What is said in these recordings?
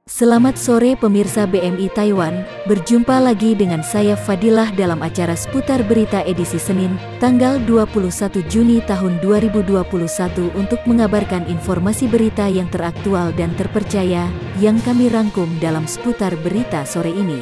Selamat sore pemirsa BMI Taiwan, berjumpa lagi dengan saya Fadilah dalam acara seputar berita edisi Senin, tanggal 21 Juni tahun 2021 untuk mengabarkan informasi berita yang teraktual dan terpercaya yang kami rangkum dalam seputar berita sore ini.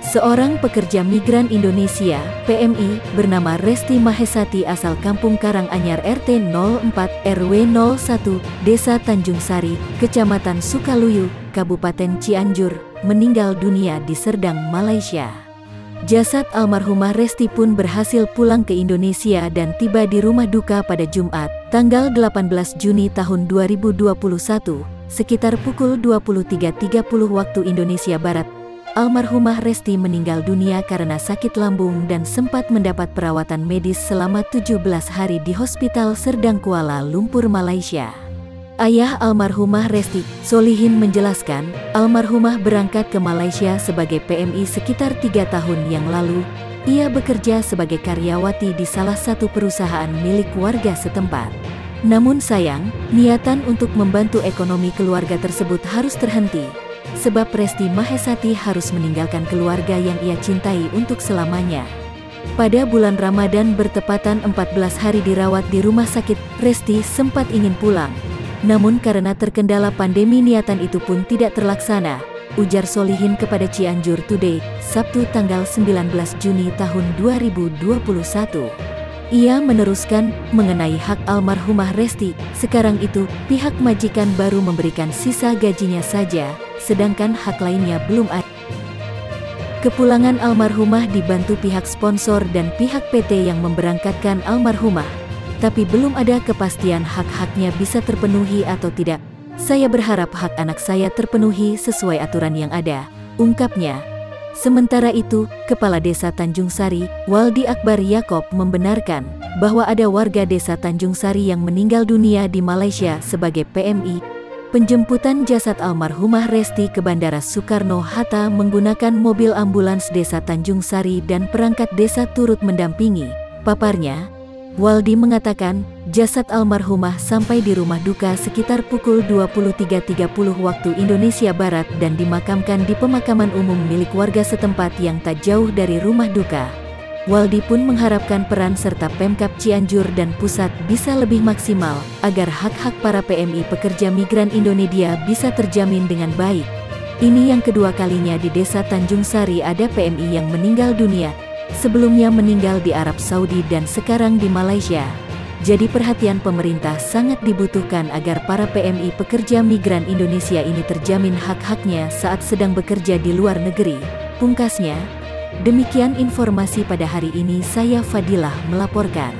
Seorang pekerja migran Indonesia, PMI, bernama Resti Mahesati asal Kampung Karanganyar RT 04 RW 01, Desa Tanjung Sari, Kecamatan Sukaluyu, Kabupaten Cianjur, meninggal dunia di Serdang, Malaysia. Jasad almarhumah Resti pun berhasil pulang ke Indonesia dan tiba di rumah duka pada Jumat, tanggal 18 Juni tahun 2021, sekitar pukul 23.30 waktu Indonesia Barat. Almarhumah Resti meninggal dunia karena sakit lambung dan sempat mendapat perawatan medis selama 17 hari di Hospital Serdang Kuala Lumpur, Malaysia. Ayah almarhumah Resti, Solihin, menjelaskan, almarhumah berangkat ke Malaysia sebagai PMI sekitar 3 tahun yang lalu. Ia bekerja sebagai karyawati di salah satu perusahaan milik warga setempat. Namun sayang, niatan untuk membantu ekonomi keluarga tersebut harus terhenti. Sebab Resti Mahesati harus meninggalkan keluarga yang ia cintai untuk selamanya. Pada bulan Ramadan bertepatan 14 hari dirawat di rumah sakit, Resti sempat ingin pulang. Namun karena terkendala pandemi niatan itu pun tidak terlaksana, ujar Solihin kepada Cianjur Today, Sabtu tanggal 19 Juni tahun 2021. Ia meneruskan, mengenai hak almarhumah Resti, sekarang itu, pihak majikan baru memberikan sisa gajinya saja, sedangkan hak lainnya belum ada. Kepulangan almarhumah dibantu pihak sponsor dan pihak PT yang memberangkatkan almarhumah, tapi belum ada kepastian hak-haknya bisa terpenuhi atau tidak. Saya berharap hak anak saya terpenuhi sesuai aturan yang ada, ungkapnya. Sementara itu, Kepala Desa Tanjung Sari, Waldi Akbar Yakob, membenarkan bahwa ada warga Desa Tanjung Sari yang meninggal dunia di Malaysia sebagai PMI. Penjemputan jasad almarhumah Resti ke Bandara Soekarno-Hatta menggunakan mobil ambulans Desa Tanjung Sari dan perangkat desa turut mendampingi, paparnya. Waldi mengatakan, jasad almarhumah sampai di rumah duka sekitar pukul 23.30 waktu Indonesia Barat dan dimakamkan di pemakaman umum milik warga setempat yang tak jauh dari rumah duka. Waldi pun mengharapkan peran serta Pemkab Cianjur dan pusat bisa lebih maksimal agar hak-hak para PMI pekerja migran Indonesia bisa terjamin dengan baik. Ini yang kedua kalinya di Desa Tanjung Sari ada PMI yang meninggal dunia. Sebelumnya meninggal di Arab Saudi dan sekarang di Malaysia. Jadi perhatian pemerintah sangat dibutuhkan agar para PMI pekerja migran Indonesia ini terjamin hak-haknya saat sedang bekerja di luar negeri, pungkasnya. Demikian informasi pada hari ini, saya Fadilah melaporkan.